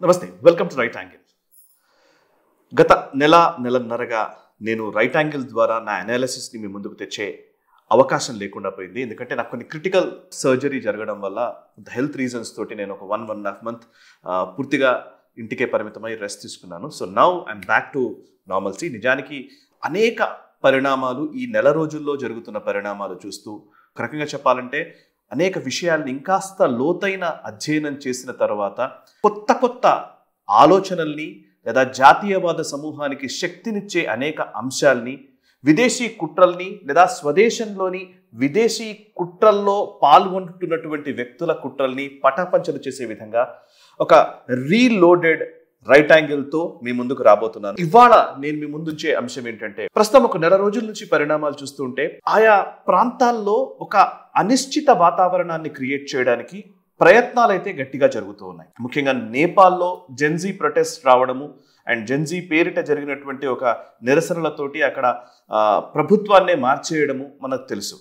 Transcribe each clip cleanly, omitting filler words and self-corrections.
నమస్తే, welcome to right angle. గత నెలన్నరగా నేను రైట్ యాంగిల్ ద్వారా నా అనాలిసిస్ని మీ ముందుకు తెచ్చే అవకాశం లేకుండా పోయింది. ఎందుకంటే నాకు కొన్ని క్రిటికల్ సర్జరీ జరగడం వల్ల హెల్త్ రీజన్స్ తోటి నేను ఒక 1.5 month పూర్తిగా ఇంటికే పరిమితమై రెస్ట్ తీసుకున్నాను. So now I'm back to normalcy. నిజానికి అనేక పరిణామాలు ఈ నెల రోజుల్లో జరుగుతున్న పరిణామాలు చూస్తూ ఒక రకంగా చెప్పాలంటే అనేక విషయాల్ని ఇంకాస్త లోతైన అధ్యయనం చేసిన తర్వాత కొత్త ఆలోచనల్ని లేదా జాతీయవాద సమూహానికి శక్తినిచ్చే అనేక అంశాల్ని, విదేశీ కుట్రల్ని లేదా స్వదేశంలోని విదేశీ కుట్రల్లో పాల్గొంటున్నటువంటి వ్యక్తుల కుట్రల్ని పటాపంచలు చేసే విధంగా ఒక రీలోడెడ్ రైట్ యాంగిల్తో మీ ముందుకు రాబోతున్నాను. ఇవాళ నేను మీ ముందుంచే అంశం ఏంటంటే, ప్రస్తుతం ఒక నెల రోజుల నుంచి పరిణామాలు చూస్తుంటే ఆయా ప్రాంతాల్లో ఒక అనిశ్చిత వాతావరణాన్ని క్రియేట్ చేయడానికి ప్రయత్నాలు అయితే గట్టిగా జరుగుతూ ఉన్నాయి. ముఖ్యంగా నేపాల్లో జెన్జీ ప్రొటెస్ట్ రావడము అండ్ జెన్జీ పేరిట జరిగినటువంటి ఒక నిరసనలతోటి అక్కడ ప్రభుత్వాన్నే మార్చేయడము మనకు తెలుసు.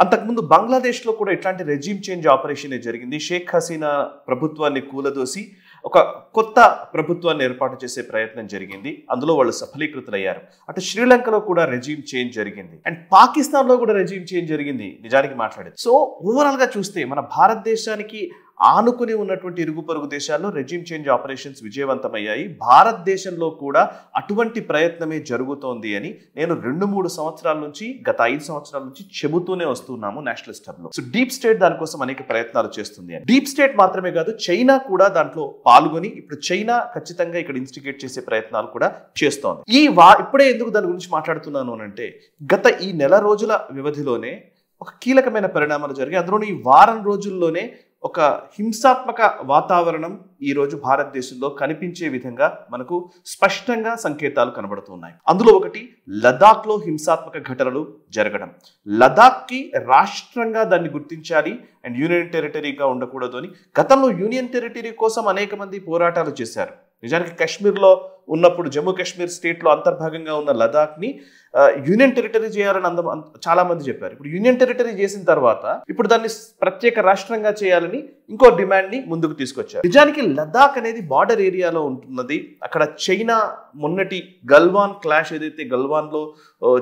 అంతకుముందు బంగ్లాదేశ్లో కూడా ఇట్లాంటి రెజీమ్ చేంజ్ ఆపరేషన్ జరిగింది. షేక్ హసీనా ప్రభుత్వాన్ని కూలదోసి ఒక కొత్త ప్రభుత్వాన్ని ఏర్పాటు చేసే ప్రయత్నం జరిగింది. అందులో వాళ్ళు సఫలీకృతులయ్యారు. అటు శ్రీలంకలో కూడా రెజీమ్ చేంజ్ జరిగింది అండ్ పాకిస్తాన్లో కూడా రెజీమ్ చేంజ్ జరిగింది నిజానికి మాట్లాడేది. సో ఓవరాల్గా చూస్తే మన భారతదేశానికి ఆనుకుని ఉన్నటువంటి ఇరుగు పొరుగు దేశాల్లో రెజీమ్ చేంజ్ ఆపరేషన్స్ విజయవంతమయ్యాయి. భారతదేశంలో కూడా అటువంటి ప్రయత్నమే జరుగుతోంది అని నేను 2-3 సంవత్సరాల నుంచి, గత 5 సంవత్సరాల నుంచి చెబుతూనే వస్తున్నాము నేషనలిస్ట్ హబ్లో. సో డీప్ స్టేట్ దానికోసం అనేక ప్రయత్నాలు చేస్తుంది అని. డీప్ స్టేట్ మాత్రమే కాదు, చైనా కూడా దాంట్లో పాల్గొని ఇప్పుడు చైనా ఖచ్చితంగా ఇక్కడ ఇన్స్టిగేట్ చేసే ప్రయత్నాలు కూడా చేస్తోంది. ఇప్పుడే ఎందుకు దాని గురించి మాట్లాడుతున్నాను అంటే, గత ఈ నెల రోజుల వ్యవధిలోనే ఒక కీలకమైన పరిణామాలు జరిగాయి. అందులోని ఈ వారం రోజుల్లోనే ఒక హింసాత్మక వాతావరణం ఈరోజు భారతదేశంలో కనిపించే విధంగా మనకు స్పష్టంగా సంకేతాలు కనబడుతున్నాయి. అందులో ఒకటి లదాఖ్లో హింసాత్మక ఘటనలు జరగడం. లదాఖ్కి రాష్ట్రంగా దాన్ని గుర్తించాలి అండ్ యూనియన్ టెరిటరీగా ఉండకూడదు అని గతంలో యూనియన్ టెరిటరీ కోసం అనేక మంది పోరాటాలు చేశారు. నిజానికి కాశ్మీర్లో ఉన్నప్పుడు జమ్మూ కాశ్మీర్ స్టేట్లో అంతర్భాగంగా ఉన్న లదాఖ్ని యూనియన్ టెరిటరీ చేయాలని చాలా మంది చెప్పారు. ఇప్పుడు యూనియన్ టెరిటరీ చేసిన తర్వాత ఇప్పుడు దాన్ని ప్రత్యేక రాష్ట్రంగా చేయాలని ఇంకో డిమాండ్ ని ముందుకు తీసుకొచ్చారు. నిజానికి లదాఖ్ అనేది బార్డర్ ఏరియాలో ఉంటున్నది. అక్కడ చైనా మొన్నటి గల్వాన్ క్లాష్ ఏదైతే గల్వాన్లో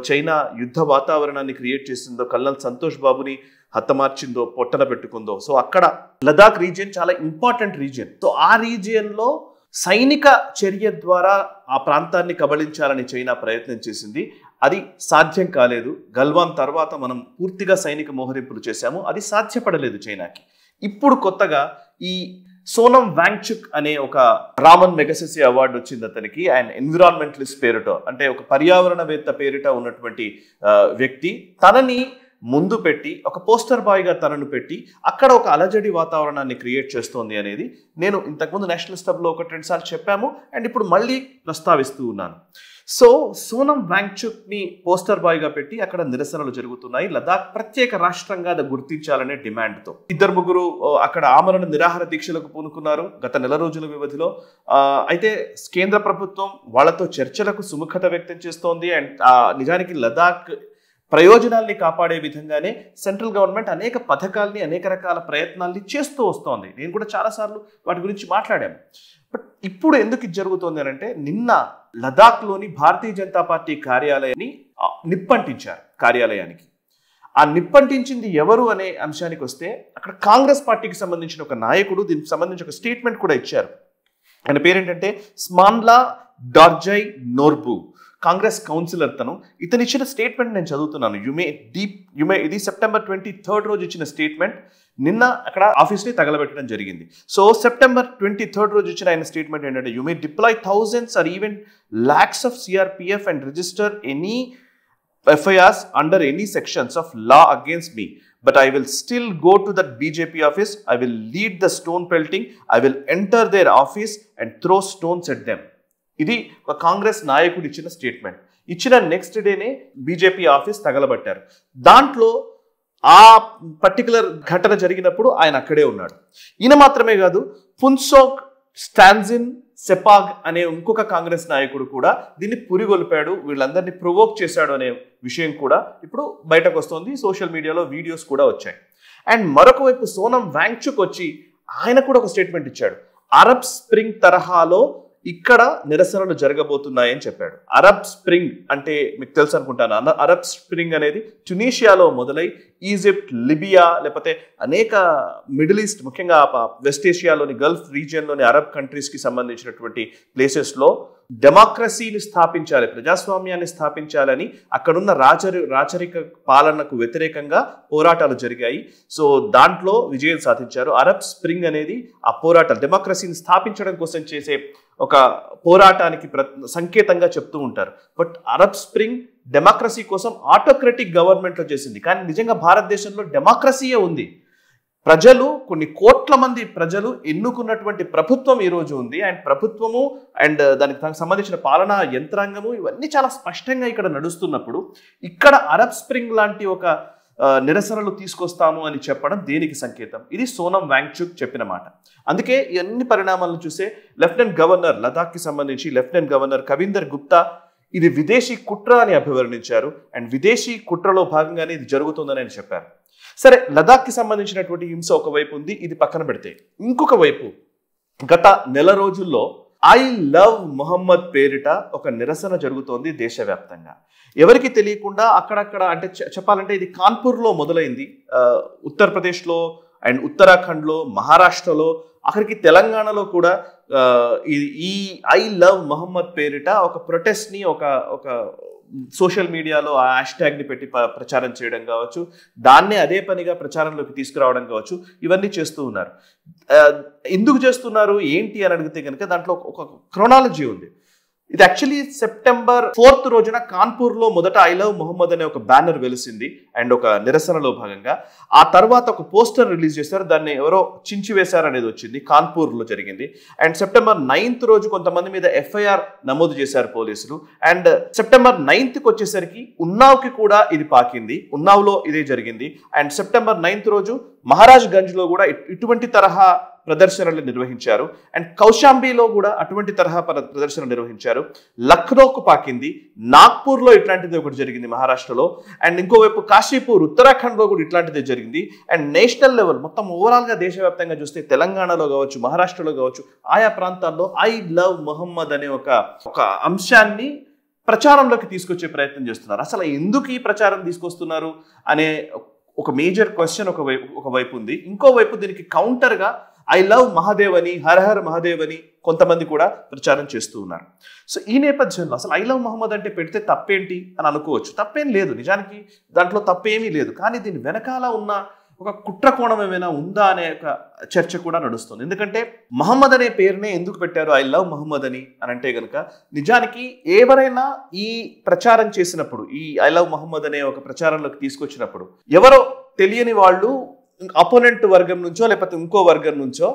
చైనా యుద్ధ వాతావరణాన్ని క్రియేట్ చేసిందో, కల్నల్ సంతోష్ బాబుని హతమార్చిందో, పొట్టన పెట్టుకుందో, సో అక్కడ లదాఖ్ రీజియన్ చాలా ఇంపార్టెంట్ రీజియన్. సో ఆ రీజియన్ లో సైనిక చర్య ద్వారా ఆ ప్రాంతాన్ని కబళించాలని చైనా ప్రయత్నం చేసింది. అది సాధ్యం కాలేదు. గల్వాన్ తర్వాత మనం పూర్తిగా సైనిక మోహరింపులు చేశాము. అది సాధ్యపడలేదు చైనాకి. ఇప్పుడు కొత్తగా ఈ సోనం వాంగ్చుక్ అనే ఒక రామన్ మెగసెసే అవార్డు వచ్చింది అతనికి. ఆయన ఎన్విరాన్మెంటలిస్ట్ పేరిట, అంటే ఒక పర్యావరణవేత్త పేరిట ఉన్నటువంటి వ్యక్తి తనని ముందు పెట్టి ఒక పోస్టర్ బాయ్గా తనను పెట్టి అక్కడ ఒక అలజడి వాతావరణాన్ని క్రియేట్ చేస్తోంది అనేది నేను ఇంతకుముందు నేషనలిస్ట్ హబ్లో 1-2 సార్లు చెప్పాము అండ్ ఇప్పుడు మళ్ళీ ప్రస్తావిస్తూ ఉన్నాను. సో సోనం వాంగ్చుక్ని పోస్టర్ బాయ్గా పెట్టి అక్కడ నిరసనలు జరుగుతున్నాయి. లదాఖ్ ప్రత్యేక రాష్ట్రంగా అది గుర్తించాలనే డిమాండ్తో 2-3 అక్కడ ఆమరణ నిరాహార దీక్షలకు పూనుకున్నారు గత నెల రోజుల వ్యవధిలో. అయితే కేంద్ర ప్రభుత్వం వాళ్ళతో చర్చలకు సుముఖత వ్యక్తం చేస్తోంది అండ్ నిజానికి లదాఖ్ ప్రయోజనాల్ని కాపాడే విధంగానే సెంట్రల్ గవర్నమెంట్ అనేక పథకాల్ని, అనేక రకాల ప్రయత్నాల్ని చేస్తూ వస్తోంది. నేను కూడా చాలాసార్లు వాటి గురించి మాట్లాడాను. బట్ ఇప్పుడు ఎందుకు ఇది జరుగుతోంది అని అంటే, నిన్న లదాఖ్లోని భారతీయ జనతా పార్టీ కార్యాలయాన్ని నిప్పంటించారు కార్యాలయానికి. ఆ నిప్పంటించింది ఎవరు అనే అంశానికి వస్తే, అక్కడ కాంగ్రెస్ పార్టీకి సంబంధించిన ఒక నాయకుడు దీనికి సంబంధించి ఒక స్టేట్మెంట్ కూడా ఇచ్చారు. ఆయన పేరేంటంటే స్మాన్లా డార్జై నోర్బు, కాంగ్రెస్ కౌన్సిలర్ తను. ఇతను ఇచ్చిన స్టేట్మెంట్ నేను చదువుతున్నాను. ఇది September 23rd రోజు ఇచ్చిన స్టేట్మెంట్. నిన్న అక్కడ ఆఫీస్ని తగలబెట్టడం జరిగింది. సో September 23rd రోజు ఇచ్చిన ఆయన స్టేట్మెంట్ ఏంటంటే, you may deploy thousands or even lakhs of CRPF and register any FIRs under any sections of law against me, but I will still go to that BJP office. I will lead the stone pelting. I will enter their office and throw stones at them. ఇది ఒక కాంగ్రెస్ నాయకుడు ఇచ్చిన statement. ఇచ్చిన next డేనే BJP office తగలబట్టారు. దాంట్లో ఆ particular ఘటన జరిగినప్పుడు ఆయన అక్కడే ఉన్నాడు. ఈయన మాత్రమే కాదు, ఫున్సోక్ స్టాన్జిన్ సెపాగ్ అనే ఇంకొక కాంగ్రెస్ నాయకుడు కూడా దీన్ని పురిగొల్పాడు, వీళ్ళందరినీ ప్రొవోక్ చేశాడు అనే విషయం కూడా ఇప్పుడు బయటకు వస్తుంది. సోషల్ మీడియాలో వీడియోస్ కూడా వచ్చాయి. అండ్ మరొక వైపు సోనం వాంగ్చుక్ వచ్చి ఆయన కూడా ఒక స్టేట్మెంట్ ఇచ్చాడు. అరబ్ స్ప్రింగ్ తరహాలో ఇక్కడ నిరసనలు జరగబోతున్నాయని చెప్పాడు. అరబ్ స్ప్రింగ్ అంటే మీకు తెలుసు అనుకుంటాను. అరబ్ స్ప్రింగ్ అనేది ట్యునీషియాలో మొదలై ఈజిప్ట్, లిబియా, లేకపోతే అనేక మిడిల్ ఈస్ట్, ముఖ్యంగా వెస్ట్ ఏషియాలోని గల్ఫ్ రీజియన్లోని అరబ్ కంట్రీస్కి సంబంధించినటువంటి ప్లేసెస్లో డెమోక్రసీని స్థాపించాలి, ప్రజాస్వామ్యాన్ని స్థాపించాలని అక్కడున్న రాచరిక పాలనకు వ్యతిరేకంగా పోరాటాలు జరిగాయి. సో దాంట్లో విజయం సాధించారు. అరబ్ స్ప్రింగ్ అనేది ఆ పోరాటాలు డెమోక్రసీని స్థాపించడం కోసం చేసే ఒక పోరాటానికి సంకేతంగా చెప్తూ ఉంటారు. బట్ అరబ్ స్ప్రింగ్ డెమోక్రసీ కోసం ఆటోక్రటిక్ గవర్నమెంట్లో చేసింది. కానీ నిజంగా భారతదేశంలో డెమోక్రసీయే ఉంది. ప్రజలు, కొన్ని కోట్ల మంది ప్రజలు ఎన్నుకున్నటువంటి ప్రభుత్వం ఈరోజు ఉంది. అండ్ ప్రభుత్వము అండ్ దానికి సంబంధించిన పాలనా యంత్రాంగము ఇవన్నీ చాలా స్పష్టంగా ఇక్కడ నడుస్తున్నప్పుడు ఇక్కడ అరబ్ స్ప్రింగ్ లాంటి ఒక నిరసనలు తీసుకొస్తాము అని చెప్పడం దేనికి సంకేతం? ఇది సోనం వాంగ్చుక్ చెప్పిన మాట. అందుకే ఈ అన్ని పరిణామాలను చూసే లెఫ్టినెంట్ గవర్నర్ లదాఖ్కి సంబంధించి లెఫ్టినెంట్ గవర్నర్ కవిందర్ గుప్తా ఇది విదేశీ కుట్ర అని అభివర్ణించారు. అండ్ విదేశీ కుట్రలో భాగంగానే ఇది జరుగుతుందని ఆయన చెప్పారు. సరే, లదాఖ్కి సంబంధించినటువంటి హింస ఒకవైపు ఉంది, ఇది పక్కన పెడితే ఇంకొక వైపు గత నెల రోజుల్లో ఐ లవ్ మొహమ్మద్ పేరిట ఒక నిరసన జరుగుతోంది దేశవ్యాప్తంగా. ఎవరికి తెలియకుండా అక్కడక్కడ, అంటే చెప్పాలంటే ఇది కాన్పూర్లో మొదలైంది, ఉత్తరప్రదేశ్లో అండ్ ఉత్తరాఖండ్లో, మహారాష్ట్రలో, అక్కడికి తెలంగాణలో కూడా ఈ ఐ లవ్ మొహమ్మద్ పేరిట ఒక ప్రొటెస్ట్ని ఒక సోషల్ మీడియాలో ఆ హ్యాష్ ట్యాగ్ని పెట్టి ప్రచారం చేయడం కావచ్చు, దాన్నే అదే పనిగా ప్రచారంలోకి తీసుకురావడం కావచ్చు, ఇవన్నీ చేస్తూ ఉన్నారు. ఎందుకు చేస్తున్నారు ఏంటి అని అడిగితే కనుక దాంట్లో ఒక క్రోనాలజీ ఉంది. ఇది యాక్చువల్లీ September 4th రోజున కాన్పూర్లో మొదట ఐ లవ్ మొహమ్మద్ అనే ఒక బ్యానర్ వెలిసింది అండ్ ఒక నిరసనలో భాగంగా. ఆ తర్వాత ఒక పోస్టర్ రిలీజ్ చేశారు, దాన్ని ఎవరో చించివేశారు అనేది వచ్చింది, కాన్పూర్లో జరిగింది. అండ్ September 9th రోజు కొంతమంది మీద FIR నమోదు చేశారు పోలీసులు. అండ్ September 9th వచ్చేసరికి ఉన్నావ్కి కూడా ఇది పాకింది, ఉన్నావ్లో ఇదే జరిగింది. అండ్ September 9th రోజు మహారాజ్ గంజ్లో కూడా ఇటువంటి తరహా ప్రదర్శనలు నిర్వహించారు. అండ్ కౌశాంబీలో కూడా అటువంటి తరహా ప్రదర్శనలు నిర్వహించారు. లక్నోకు పాకింది, నాగ్పూర్లో ఇట్లాంటిది ఒకటి జరిగింది మహారాష్ట్రలో. అండ్ ఇంకోవైపు కాశీపూర్, ఉత్తరాఖండ్లో కూడా ఇట్లాంటిదే జరిగింది. అండ్ నేషనల్ లెవెల్ మొత్తం ఓవరాల్గా దేశవ్యాప్తంగా చూస్తే తెలంగాణలో కావచ్చు, మహారాష్ట్రలో కావచ్చు, ఆయా ప్రాంతాల్లో ఐ లవ్ మొహమ్మద్ అనే ఒక అంశాన్ని ప్రచారంలోకి తీసుకొచ్చే ప్రయత్నం చేస్తున్నారు. అసలు ఎందుకు ఈ ప్రచారం తీసుకొస్తున్నారు అనే ఒక మేజర్ క్వశ్చన్ ఒకవైపు ఉంది. ఇంకోవైపు దీనికి కౌంటర్గా ఐ లవ్ మహాదేవ్ అని, హర హర్ మహాదేవ్ అని కొంతమంది కూడా ప్రచారం చేస్తూ ఉన్నారు. సో ఈ నేపథ్యంలో అసలు ఐ లవ్ మహమ్మద్ అంటే పెడితే తప్పేంటి అని అనుకోవచ్చు. తప్పేం లేదు, నిజానికి దాంట్లో తప్పేమీ లేదు. కానీ దీని వెనకాల ఉన్న ఒక కుట్ర కోణం ఏమైనా ఉందా అనే ఒక చర్చ కూడా నడుస్తుంది. ఎందుకంటే మహమ్మద్ అనే పేరునే ఎందుకు పెట్టారు ఐ లవ్ మహమ్మద్ అని అంటే కనుక, నిజానికి ఎవరైనా ఈ ప్రచారం చేసినప్పుడు, ఈ ఐ లవ్ మహమ్మద్ అనే ఒక ప్రచారంలోకి తీసుకొచ్చినప్పుడు ఎవరో తెలియని వాళ్ళు అపోనెంట్ వర్గం నుంచో లేకపోతే ఇంకో వర్గం నుంచో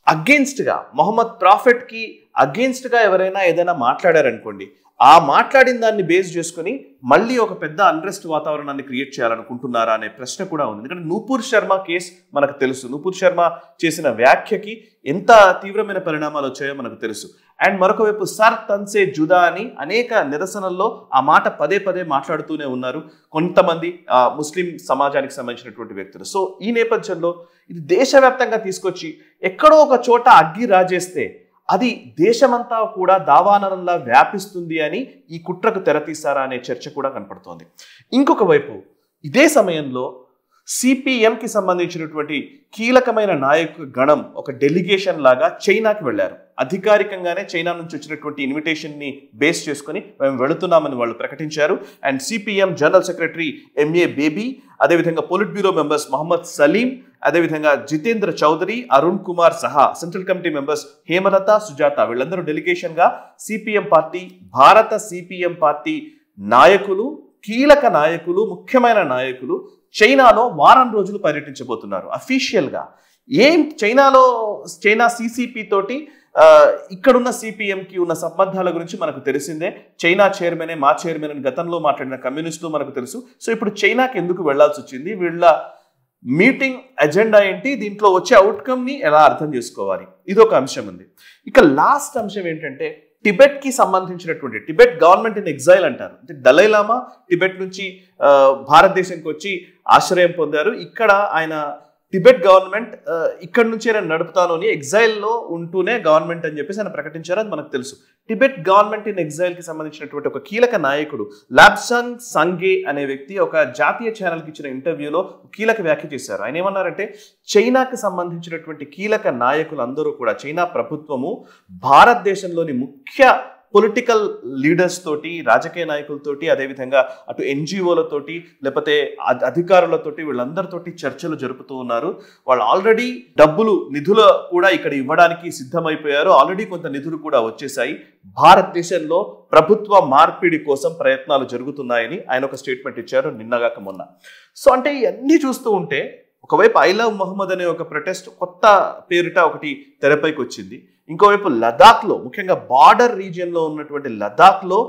అగెయిన్స్ట్గా, మొహమ్మద్ ప్రాఫెట్కి అగెయిన్స్ట్గా ఎవరైనా ఏదైనా మాట్లాడారనుకోండి, ఆ మాట్లాడిన దాన్ని బేస్ చేసుకుని మళ్ళీ ఒక పెద్ద అన్రెస్ట్ వాతావరణాన్ని క్రియేట్ చేయాలనుకుంటున్నారా అనే ప్రశ్న కూడా ఉంది. ఎందుకంటే నూపూర్ శర్మ కేసు మనకు తెలుసు, నూపూర్ శర్మ చేసిన వ్యాఖ్యకి ఎంత తీవ్రమైన పరిణామాలు వచ్చాయో మనకు తెలుసు. అండ్ మరొక వైపు సర్ తన్సే జుదా అని అనేక నిరసనల్లో ఆ మాట పదే పదే మాట్లాడుతూనే ఉన్నారు కొంతమంది ముస్లిం సమాజానికి సంబంధించినటువంటి వ్యక్తులు. సో ఈ నేపథ్యంలో ఇది దేశవ్యాప్తంగా తీసుకొచ్చి ఎక్కడో ఒక చోట అగ్గి రాజేస్తే అది దేశమంతా కూడా దావాననంలా వ్యాపిస్తుంది అని ఈ కుట్రకు తెరతీశారా అనే చర్చ కూడా కనపడుతోంది. ఇంకొక వైపు ఇదే సమయంలో సిపిఎంకి సంబంధించినటువంటి కీలకమైన నాయక గణం ఒక డెలిగేషన్ లాగా చైనాకి వెళ్ళారు. అధికారికంగానే చైనా నుంచి వచ్చినటువంటి ఇన్విటేషన్ని బేస్ చేసుకుని మేము వెళుతున్నామని వాళ్ళు ప్రకటించారు. And CPM general secretary MA Baby, అదేవిధంగా politburo members Mohammed Salim, అదేవిధంగా జితేంద్ర చౌదరి, అరుణ్ కుమార్ సహా central committee members Hemalatha, Sujatha వీళ్ళందరూ డెలిగేషన్గా సిపిఎం పార్టీ, భారత సిపిఎం పార్టీ నాయకులు, కీలక నాయకులు, ముఖ్యమైన నాయకులు చైనాలో వారం రోజులు పర్యటించబోతున్నారు అఫీషియల్గా. చైనా సిసిపి తోటి ఇక్కడున్న సిపిఎంకి ఉన్న సంబంధాల గురించి మనకు తెలిసిందే. చైనా చైర్మనే మా చైర్మన్ అని గతంలో మాట్లాడిన కమ్యూనిస్టులు మనకు తెలుసు. సో ఇప్పుడు చైనాకి ఎందుకు వెళ్లాల్సి వచ్చింది, వీళ్ళ మీటింగ్ ఎజెండా ఏంటి, దీంట్లో వచ్చే అవుట్కమ్ని ఎలా అర్థం చేసుకోవాలి, ఇదొక అంశం ఉంది. ఇక లాస్ట్ అంశం ఏంటంటే టిబెట్కి సంబంధించినటువంటి, టిబెట్ గవర్నమెంట్ ఇన్ ఎగ్జైల్ అంటారు. అంటే దలైలామా టిబెట్ నుంచి భారతదేశానికి వచ్చి ఆశ్రయం పొందారు. ఇక్కడ ఆయన టిబెట్ గవర్నమెంట్ ఇక్కడ నుంచే నేను నడుపుతాను అని ఎగ్జైల్లో ఉంటూనే గవర్నమెంట్ అని చెప్పేసి ఆయన ప్రకటించారు. అది మనకు తెలుసు. టిబెట్ గవర్నమెంట్ ఇన్ ఎగ్జైల్కి సంబంధించినటువంటి ఒక కీలక నాయకుడు లాబ్సాంగ్ సంగే అనే వ్యక్తి ఒక జాతీయ ఛానల్కి ఇచ్చిన ఇంటర్వ్యూలో కీలక వ్యాఖ్య చేశారు. ఆయన ఏమన్నారంటే, చైనాకి సంబంధించినటువంటి కీలక నాయకులందరూ కూడా, చైనా ప్రభుత్వము భారతదేశంలోని ముఖ్య పొలిటికల్ లీడర్స్ తోటి, రాజకీయ నాయకులతోటి, అదేవిధంగా అటు ఎన్జిఓలతోటి లేకపోతే అధికారులతోటి వీళ్ళందరితోటి చర్చలు జరుపుతూ ఉన్నారు. వాళ్ళు ఆల్రెడీ నిధులు కూడా ఇక్కడ ఇవ్వడానికి సిద్ధమైపోయారు. ఆల్రెడీ కొంత నిధులు కూడా వచ్చేసాయి. భారతదేశంలో ప్రభుత్వ మార్పిడి కోసం ప్రయత్నాలు జరుగుతున్నాయని ఆయన ఒక స్టేట్మెంట్ ఇచ్చారు నిన్నగాక మొన్న. సో అంటే ఇవన్నీ చూస్తూ ఉంటే ఒకవైపు ఐ లవ్ మహమ్మద్ అనే ఒక ప్రొటెస్ట్ కొత్త పేరిట ఒకటి తెరపైకి వచ్చింది. ఇంకోవైపు లదాఖ్లో, ముఖ్యంగా బార్డర్ రీజియన్లో ఉన్నటువంటి లదాఖ్లో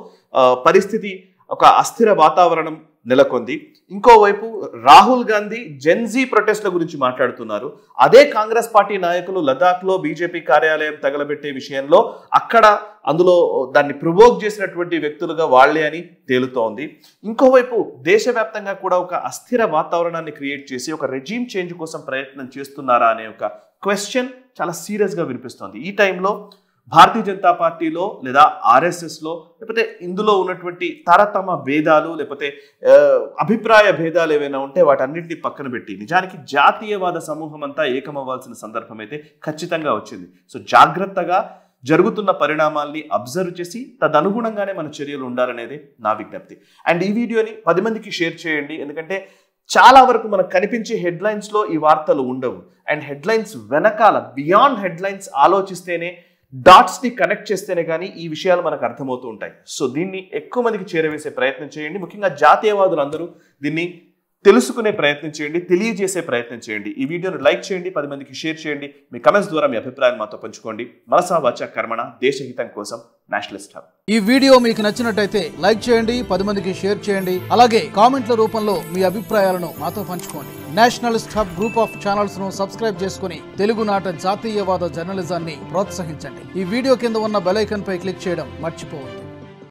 పరిస్థితి ఒక అస్థిర వాతావరణం నెలకొంది. ఇంకోవైపు రాహుల్ గాంధీ జెన్జీ ప్రొటెస్ట్ల గురించి మాట్లాడుతున్నారు. అదే కాంగ్రెస్ పార్టీ నాయకులు లదాఖ్లో బీజేపీ కార్యాలయం తగలబెట్టే విషయంలో అందులో దాన్ని ప్రొవోక్ చేసినటువంటి వ్యక్తులుగా వాళ్లే అని తేలుతోంది. ఇంకోవైపు దేశవ్యాప్తంగా కూడా ఒక అస్థిర వాతావరణాన్ని క్రియేట్ చేసి ఒక రెజీమ్ చేంజ్ కోసం ప్రయత్నం చేస్తున్నారా అనే ఒక క్వశ్చన్ చాలా సీరియస్గా వినిపిస్తోంది. ఈ టైంలో భారతీయ జనతా పార్టీలో లేదా ఆర్ఎస్ఎస్లో లేకపోతే ఇందులో ఉన్నటువంటి తారతమ్య భేదాలు లేకపోతే అభిప్రాయ భేదాలు ఏవైనా ఉంటే వాటన్నింటినీ పక్కన పెట్టి నిజానికి జాతీయవాద సమూహం అంతా ఏకమవ్వాల్సిన సందర్భం అయితే ఖచ్చితంగా వచ్చింది. సో జాగ్రత్తగా జరుగుతున్న పరిణామాల్ని అబ్జర్వ్ చేసి తదనుగుణంగానే మన చర్యలు ఉండాలనేది నా విజ్ఞప్తి. అండ్ ఈ వీడియోని 10 మందికి షేర్ చేయండి. ఎందుకంటే చాలా వరకు మనకు కనిపించే హెడ్లైన్స్లో ఈ వార్తలు ఉండవు. అండ్ హెడ్లైన్స్ వెనకాల బియాండ్ హెడ్లైన్స్ ఆలోచిస్తేనే, డాట్స్ని కనెక్ట్ చేస్తేనే కానీ ఈ విషయాలు మనకు అర్థమవుతూ ఉంటాయి. సో దీన్ని ఎక్కువ మందికి చేరవేసే ప్రయత్నం చేయండి. ముఖ్యంగా జాతీయవాదులందరూ దీన్ని తెలుసుకునే ప్రయత్నం చేయండి, తెలియజేసే ప్రయత్నం చేయండి. ఈ వీడియోను లైక్ చేయండి, 10 మందికి షేర్ చేయండి. మీ కమెంట్స్ ద్వారా మీ అభిప్రాయాన్ని మాతో పంచుకోండి. మనసా వాచా కర్మణ, దేశహితం కోసం నేషనలిస్ట్ హబ్. ఈ వీడియో మీకు నచ్చినట్టయితే లైక్ చేయండి, 10 మందికి షేర్ చేయండి. అలాగే కామెంట్ల రూపంలో మీ అభిప్రాయాలను మాతో పంచుకోండి. Nationalist hub group of channels ను సబ్స్క్రైబ్ చేసుకుని తెలుగునాట జాతీయవాద జర్నలిజాన్ని ప్రోత్సహించండి. ఈ వీడియో కింద ఉన్న బెల్ ఐకాన్ పై క్లిక్ చేయడం మర్చిపోవద్దు.